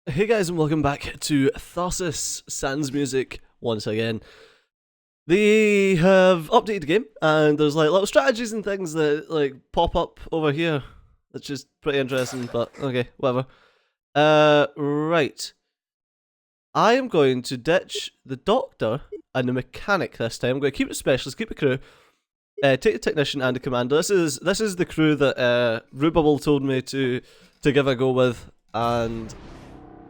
Hey guys, and welcome back to Tharsis Sans Music once again. They have updated the game, and there's like little strategies and things that like pop up over here, which is pretty interesting. But okay, whatever. Right. I am going to ditch the doctor and the mechanic this time. I'm going to keep the specialist, keep the crew, take the technician and the commander. This is the crew that Rubable told me to give a go with, and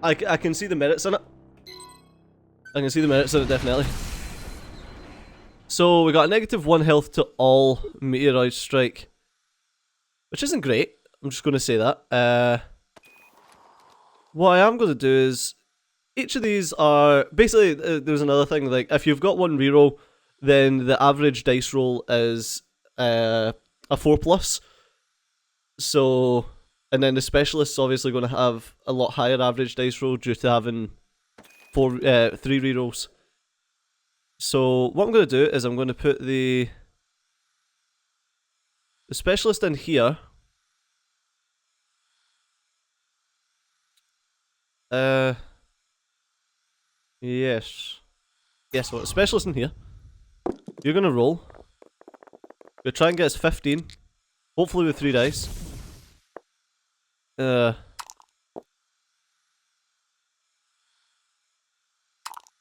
I can see the merits in it. I can see the merits in it, definitely. So we got a -1 health to all meteoroid strike, which isn't great. I'm just going to say that. What I am going to do is, each of these are basically, there's another thing, like if you've got one reroll, then the average dice roll is a 4+. So, and then the specialist's obviously going to have a lot higher average dice roll due to having 3 rerolls. So what I'm going to do is I'm going to put the specialist in here. Yes. Yes, well, specialist in here. You're going to roll. You'll try and get us 15. Hopefully with 3 dice.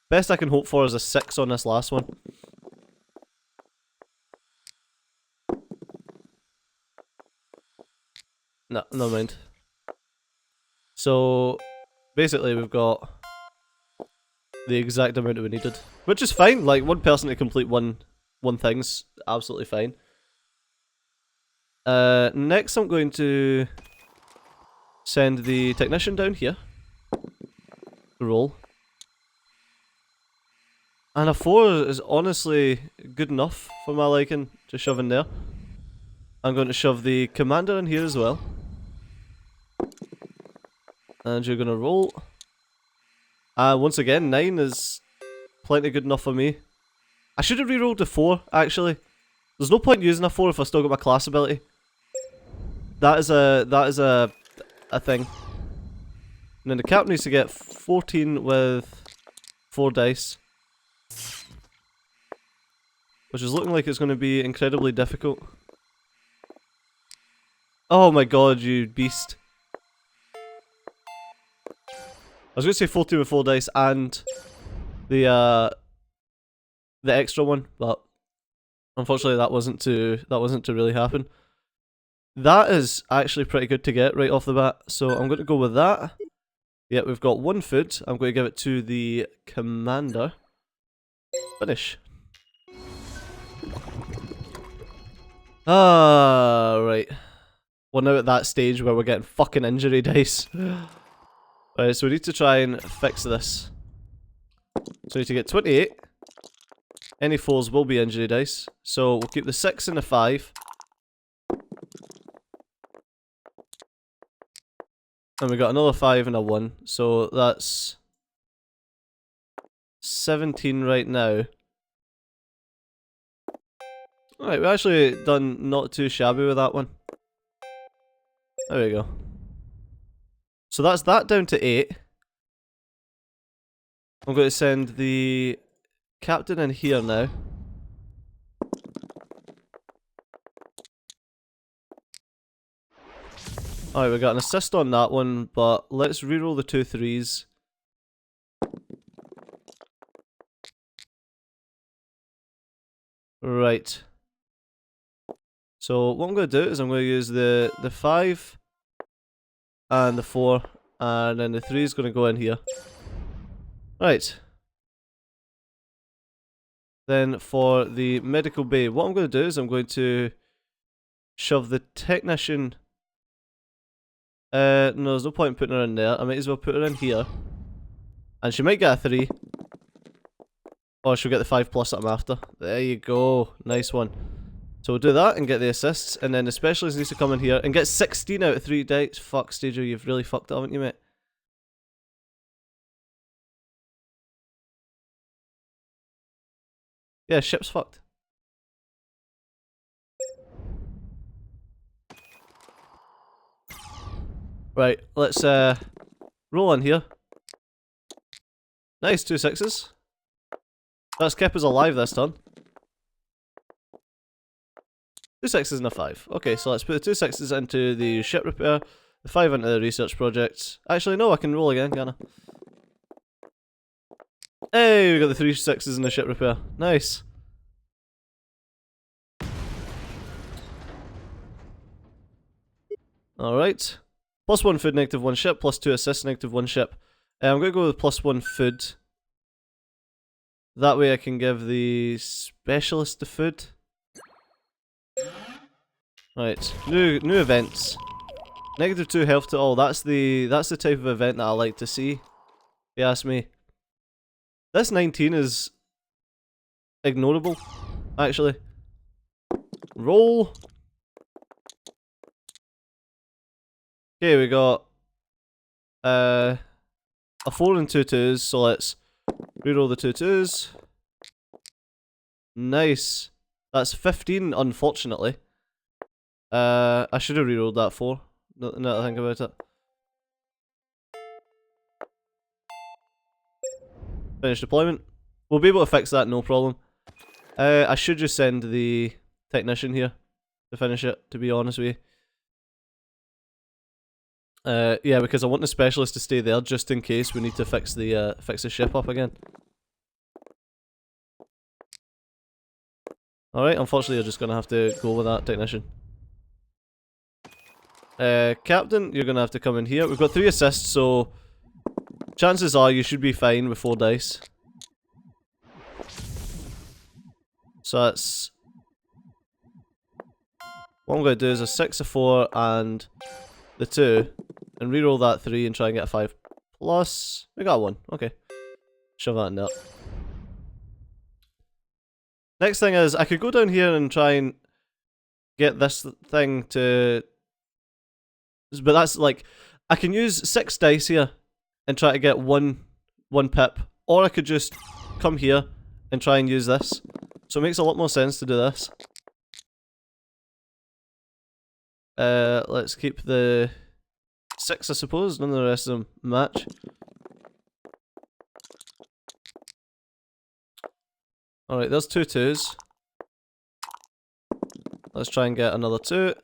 Best I can hope for is a 6 on this last one. No, never mind. So, basically we've got the exact amount that we needed. Which is fine, like one person to complete one thing's absolutely fine. Next I'm going to send the technician down here to roll. And a 4 is honestly good enough for my liking to shove in there. I'm going to shove the commander in here as well. And you're going to roll. Once again, 9 is plenty good enough for me. I should have rerolled a 4, actually. There's no point using a 4 if I still got my class ability. That is a thing. And then the cap needs to get 14 with 4 dice. Which is looking like it's going to be incredibly difficult. Oh my god, you beast. I was going to say 14 with 4 dice and the extra one, but unfortunately that wasn't to really happen. That is actually pretty good to get right off the bat, so I'm going to go with that. Yeah, we've got 1 food. I'm going to give it to the commander. Finish. Right. We're now at that stage where we're getting fucking injury dice. Right, so we need to try and fix this. So we need to get 28. Any 4s will be injury dice. So we'll keep the 6 and the 5. And we got another 5 and a 1. So that's 17 right now. Alright, we actually done not too shabby with that one. There we go. So that's that down to 8. I'm going to send the captain in here now. Alright, we got an assist on that one, but let's reroll the 2 3s. Right. So what I'm going to do is I'm going to use the 5 and the 4, and then the 3 is going to go in here. Right. Then for the medical bay, what I'm going to do is I'm going to shove the technician. No, there's no point in putting her in there. I might as well put her in here. And she might get a 3. Or she'll get the 5+ that I'm after. There you go. Nice one. So we'll do that and get the assists, and then the specialist needs to come in here and get 16 out of 3 dice. Fuck, Stager, you've really fucked it, haven't you, mate? Yeah, ship's fucked. Right, let's roll in here. Nice, 2 6s. That's kept us alive this turn. 2 6s and a 5. Okay, so let's put the 2 6s into the ship repair, the 5 into the research project. Actually, no, I can roll again, can I? Hey, we got the 3 6s in the ship repair. Nice. Alright. +1 food, -1 ship, +2 assist, -1 ship. I'm going to go with +1 food. That way I can give the specialist the food. Right, new events. -2 health to all. That's the type of event that I like to see, if you ask me. This 19 is ignorable, actually. Roll. Okay, we got a 4 and 2 2s, so let's reroll the 2 2s. Nice. That's 15, unfortunately. I should have rerolled that 4, now that I think about it. Finish deployment. We'll be able to fix that, no problem. I should just send the technician here to finish it, to be honest with you. Yeah, because I want the specialist to stay there just in case we need to fix the ship up again. Alright, unfortunately you're just gonna have to go with that technician. Captain, you're gonna have to come in here. We've got 3 assists, so chances are you should be fine with 4 dice. So that's... What I'm gonna do is a 6, a 4, and the 2, and reroll that 3 and try and get a 5 plus. We got 1, okay. Shove that in there. Next thing is, I could go down here and try and get this thing to... But that's like, I can use 6 dice here and try to get one pip. Or I could just come here and try and use this. So it makes a lot more sense to do this. Let's keep the 6, I suppose. None of the rest of them match. Alright, there's 2 2s. Let's try and get another 2.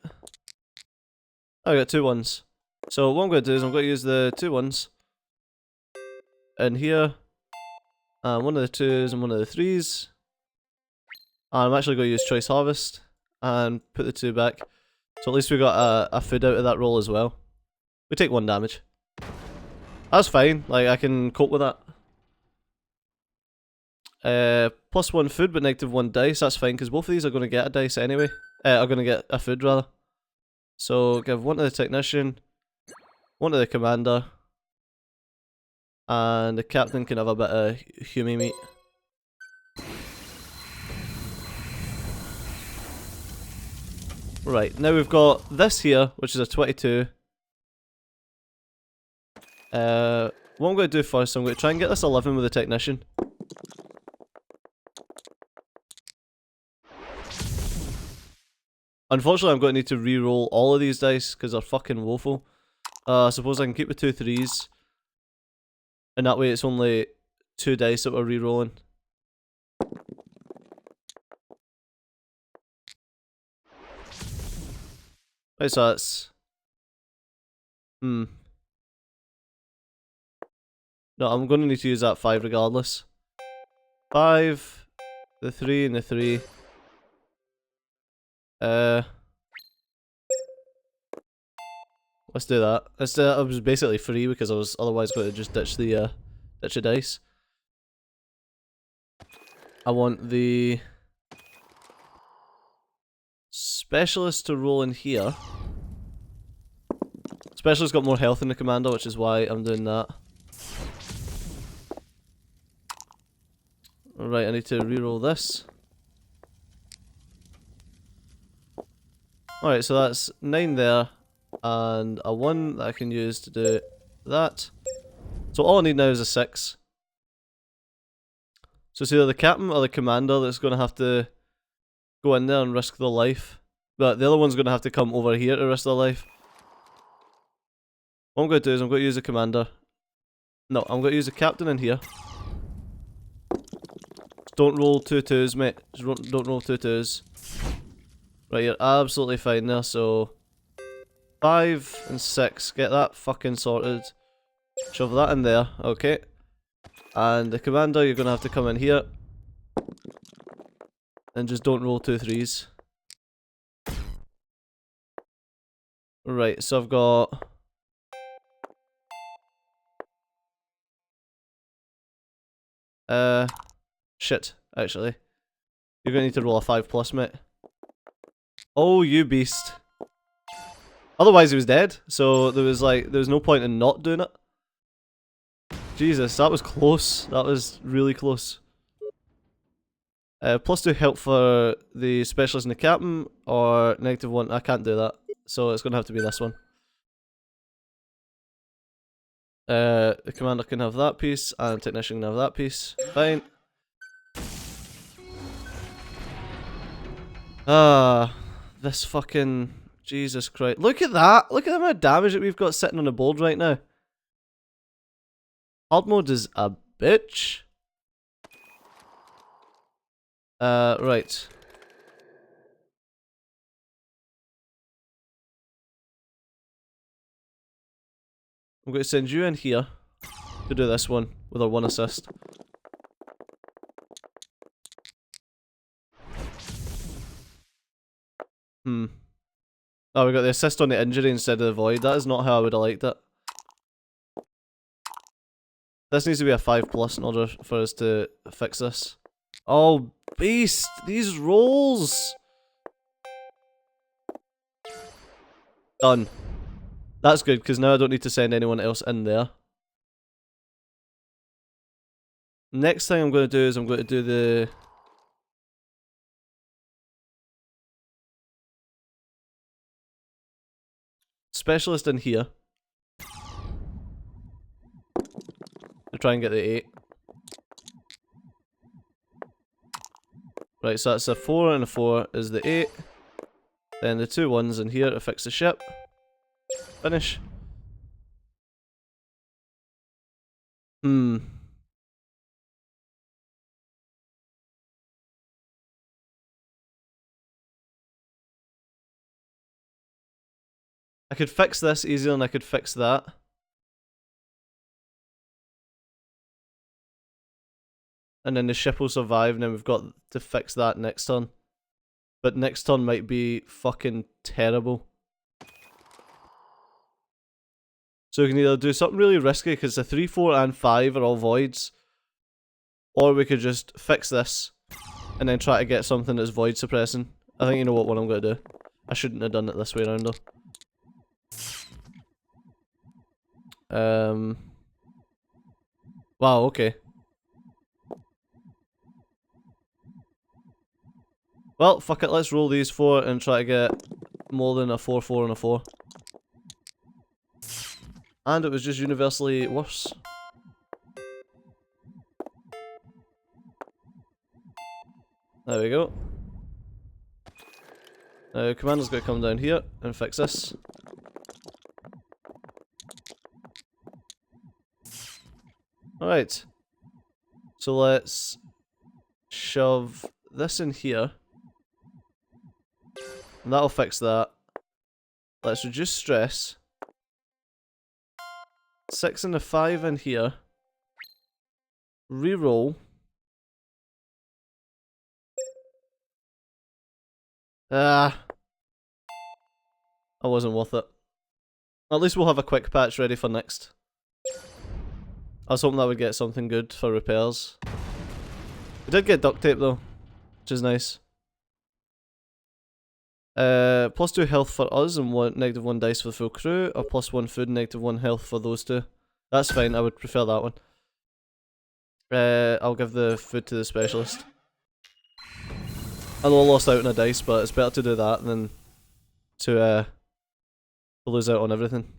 Oh, I got 2 1s. So what I'm going to do is I'm going to use the 2 1s in here, and one of the 2s and one of the 3s. And I'm actually going to use choice harvest and put the 2 back. So at least we got a food out of that roll as well. We take 1 damage. That's fine, like I can cope with that. +1 food but -1 dice, that's fine because both of these are going to get a dice anyway. Are going to get a food rather. So give 1 to the technician, 1 to the commander, and the captain can have a bit of hummy meat. Right, now we've got this here, which is a 22. What I'm going to do first, I'm going to try and get this 11 with the technician. Unfortunately, I'm going to need to re-roll all of these dice because they're fucking woeful. I suppose I can keep the 2 3s. And that way it's only 2 dice that we're re-rolling. Right, so that's... No, I'm going to need to use that 5 regardless. 5, the 3 and the 3. Let's do that. It was basically free because I was otherwise going to just ditch the dice. I want the specialist to roll in here. Specialist got more health than the commander, which is why I'm doing that. Alright, I need to reroll this. Alright, so that's 9 there, and a 1 that I can use to do that. So all I need now is a 6. So it's either the captain or the commander that's going to have to go in there and risk their life. But the other one's going to have to come over here to risk their life. What I'm going to do is I'm going to use the commander. No, I'm going to use the captain in here. don't roll 2 2s, mate. Just don't roll 2 2s. Right, you're absolutely fine there, so 5 and 6, get that fucking sorted. Shove that in there, okay. And the commander, you're gonna have to come in here. And just don't roll 2 3s. Right, so I've got... shit, actually. You're gonna need to roll a 5+, mate. Oh, you beast. Otherwise he was dead, so there was no point in not doing it. Jesus, that was close. That was really close. +2 help for the specialist and the captain, or -1. I can't do that, so it's gonna have to be this one. The commander can have that piece, and the technician can have that piece. Fine. Ah, this fucking... Jesus Christ. Look at that! Look at the amount of damage that we've got sitting on the board right now. Hard mode is a bitch. Right. I'm going to send you in here to do this one with our 1 assist. Oh, we got the assist on the injury instead of the void. That is not how I would have liked it. This needs to be a 5+ in order for us to fix this. Oh, beast! These rolls! Done. That's good, because now I don't need to send anyone else in there. Next thing I'm going to do is I'm going to do the... specialist in here. To try and get the 8. Right, so that's a 4 and a 4 is the 8. Then the 2 1s in here to fix the ship. Finish. I could fix this easier than I could fix that. And then the ship will survive, and then we've got to fix that next turn. But next turn might be fucking terrible. So we can either do something really risky, because the 3, 4 and 5 are all voids. Or we could just fix this, and then try to get something that's void suppressing. I think you know what one I'm going to do. I shouldn't have done it this way around though. Wow, okay. Well, fuck it, let's roll these 4 and try to get more than a 4, 4 and a 4. And it was just universally worse. There we go. Now, commander's got to come down here and fix this. Alright. So let's shove this in here. And that'll fix that. Let's reduce stress. 6 and a 5 in here. Reroll. Ah. That wasn't worth it. At least we'll have a quick patch ready for next. I was hoping that would get something good for repairs. We did get duct tape though, which is nice. +2 health for us and -1 dice for the full crew, or +1 food and -1 health for those two. That's fine, I would prefer that one. I'll give the food to the specialist. I know I lost out on a dice, but it's better to do that than to lose out on everything.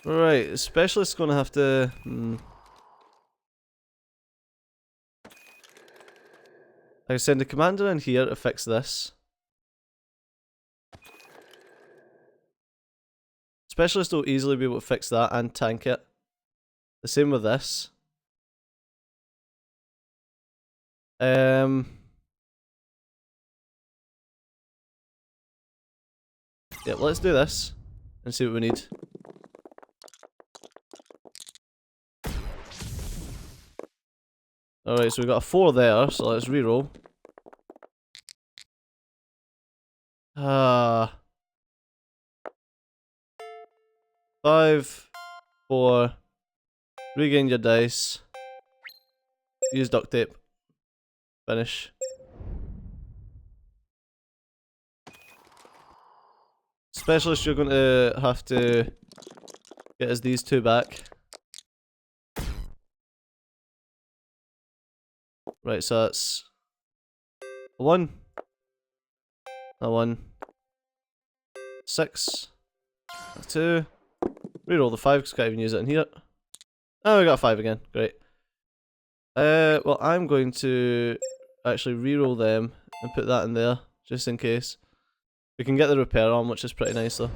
Right, the specialist's gonna have to... I can send the commander in here to fix this. Specialist will easily be able to fix that and tank it. The same with this. Yeah, let's do this and see what we need. Alright, so we got a 4 there, so let's reroll. 5, 4, regain your dice, use duct tape, finish. Specialist, you're going to have to get us these 2 back. Right, so that's a 1, a 1, 6, a 2. Reroll the 5 because I can't even use it in here. Oh, we got a 5 again. Great. Well, I'm going to actually reroll them and put that in there just in case. We can get the repair on, which is pretty nice though.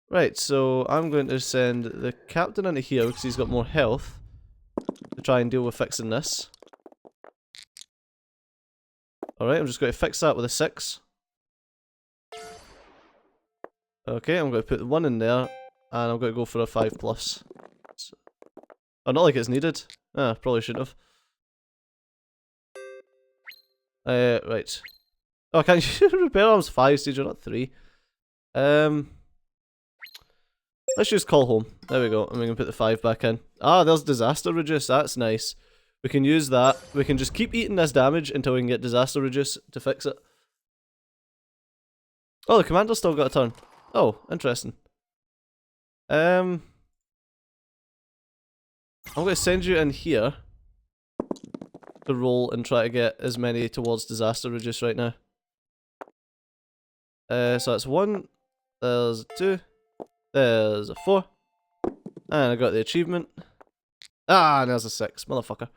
Right, so I'm going to send the captain into here because he's got more health to try and deal with fixing this. Alright, I'm just going to fix that with a 6. Okay, I'm going to put the 1 in there, and I'm going to go for a 5+. Oh, not like it's needed. Ah, probably shouldn't have. Right. Oh, can't you repair arms 5 stage, not 3? Let's just call home. There we go, and we can put the 5 back in. Ah, there's disaster reduce, that's nice. We can use that. We can just keep eating this damage until we can get disaster reduce to fix it. Oh, the commander's still got a turn. Oh, interesting. I'm going to send you in here to roll and try to get as many towards disaster reduce right now. So that's 1, there's a 2, there's a 4, and I got the achievement. Ah, and there's a 6, motherfucker.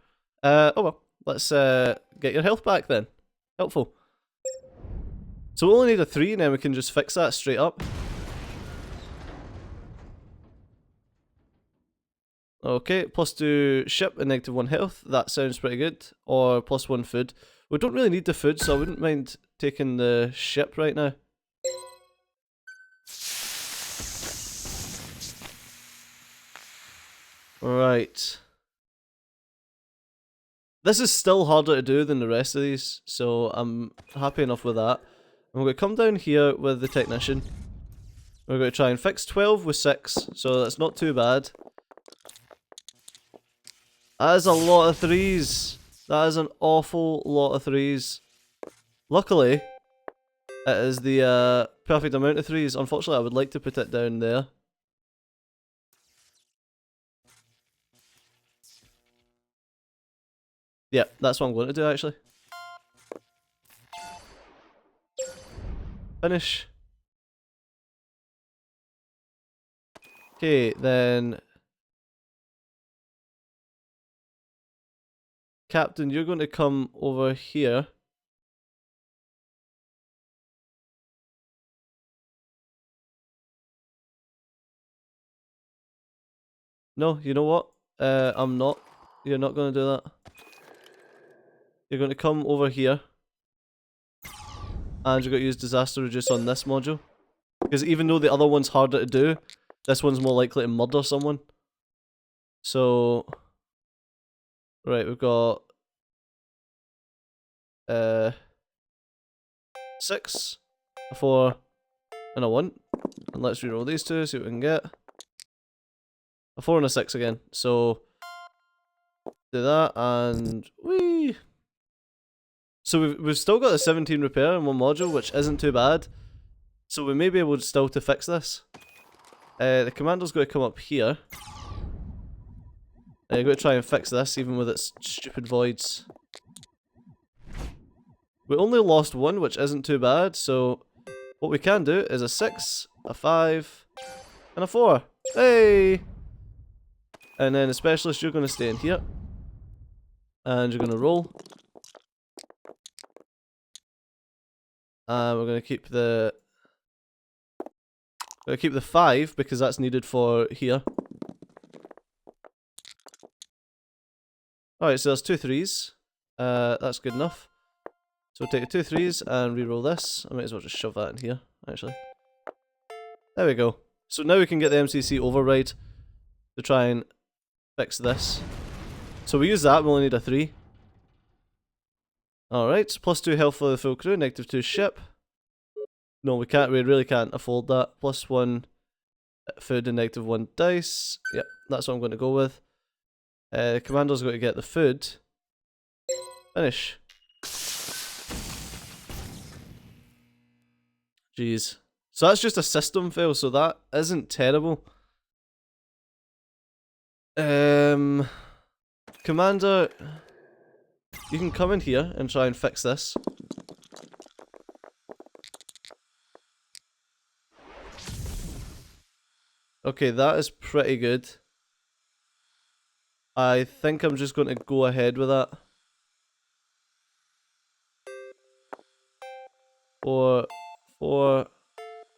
Oh well, let's get your health back then. Helpful. So we only need a 3 and then we can just fix that straight up. Okay, +2 ship and -1 health, that sounds pretty good. Or +1 food. We don't really need the food, so I wouldn't mind taking the ship right now. Right. This is still harder to do than the rest of these, so I'm happy enough with that. I'm going to come down here with the technician. We're going to try and fix 12 with 6, so that's not too bad. That is a lot of 3s. That is an awful lot of 3s. Luckily, it is the perfect amount of 3s. Unfortunately, I would like to put it down there. Yeah, that's what I'm going to do actually. Finish. Okay, then... Captain, you're going to come over here. No, you know what? I'm not. You're not going to do that. You're going to come over here. And you're going to use disaster reduce on this module. Because even though the other one's harder to do, this one's more likely to murder someone. So... Right, we've got... 6, a 4, and a 1. And let's reroll these two, see what we can get. A 4 and a 6 again. So... Do that, and... Whee! So we've still got a 17 repair in one module, which isn't too bad. So we may be able still to fix this. The commander's going to come up here. You're going to try and fix this, even with its stupid voids. We only lost 1, which isn't too bad, so what we can do is a 6, a 5, and a 4. Hey! And then a specialist, you're going to stay in here. And you're going to roll. And we're going to keep the... We're going to keep the 5, because that's needed for here. Alright, so there's 2 3s. That's good enough. So we'll take the 2 3s and re-roll this. I might as well just shove that in here, actually. There we go. So now we can get the MCC override to try and fix this. So we use that, we only need a 3. Alright, plus 2 health for the full crew, -2 ship. No, we really can't afford that. Plus 1 food and -1 dice. Yep, that's what I'm going to go with. The commander's going to get the food. Finish. Jeez. So that's just a system fail, so that isn't terrible. Commander, you can come in here and try and fix this. Okay, that is pretty good. I think I'm just going to go ahead with that. 4, 4,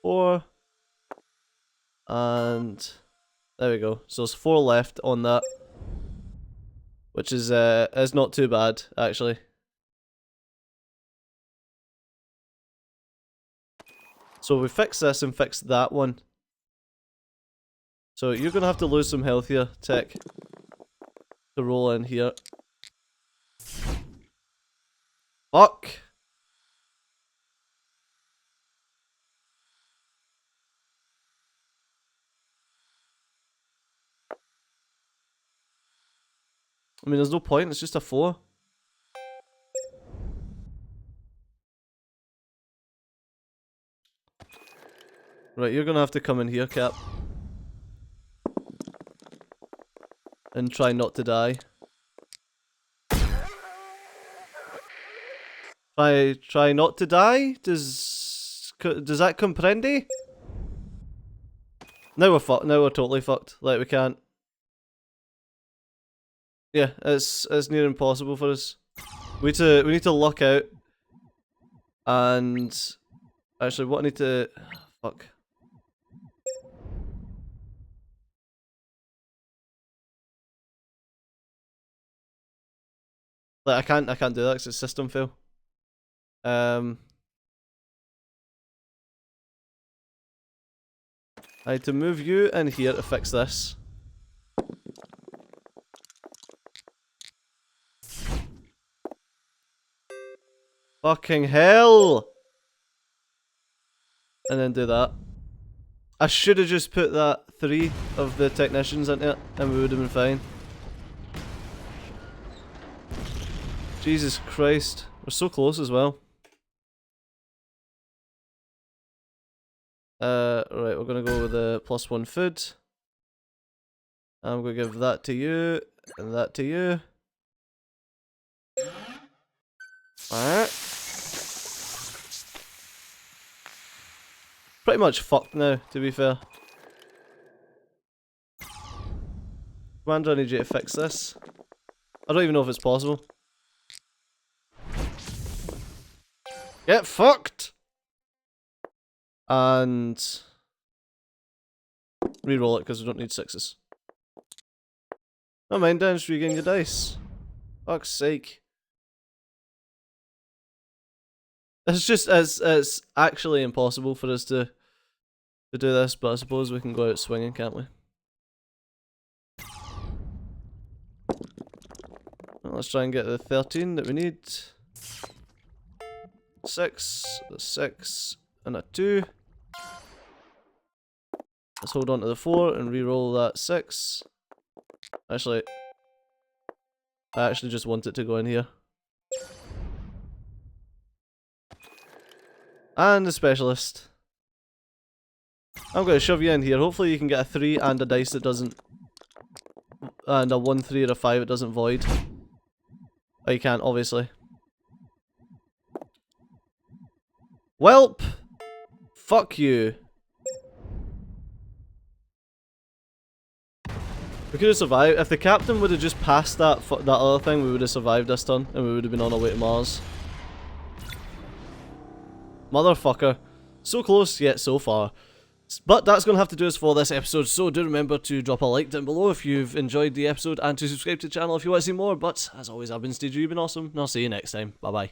4. And there we go. So there's 4 left on that. Which is not too bad, actually. So we fix this and fix that one. So you're gonna have to lose some health here, Tech. To roll in here. Fuck! I mean, there's no point, it's just a 4. Right, you're gonna have to come in here, Cap. And try not to die. Try not to die? Does that comprende? Now we're fucked. Now we're totally fucked. Like, we can't. Yeah, it's near impossible for us. We need to luck out. And actually, what I need to fuck. Like, I can't do that because it's system fail. I had to move you in here to fix this. Fucking hell! And then do that. I should have just put that 3 of the technicians into it and we would have been fine. Jesus Christ. We're so close as well. Right, we're gonna go with the +1 food. I'm gonna give that to you, and that to you. Alright. Pretty much fucked now, to be fair. Commander, I need you to fix this. I don't even know if it's possible. Get fucked! And reroll it because we don't need 6s. Never mind, Dan, should regain your dice. Fuck's sake. It's actually impossible for us to do this, but I suppose we can go out swinging, can't we? Well, let's try and get the 13 that we need. 6, a 6, and a 2. Let's hold on to the 4 and re-roll that 6. Actually, I actually just want it to go in here. And the specialist. I'm going to shove you in here. Hopefully you can get a 3 and a dice that doesn't... And a 1, 3 or a 5 it doesn't void. Oh, you can't, obviously. Welp! Fuck you. We could have survived. If the captain would have just passed that other thing, we would have survived this turn, and we would have been on our way to Mars. Motherfucker. So close, yet so far. But that's going to have to do us for this episode, so do remember to drop a like down below if you've enjoyed the episode, and to subscribe to the channel if you want to see more. But as always, I've been Steve, you've been awesome, and I'll see you next time. Bye bye.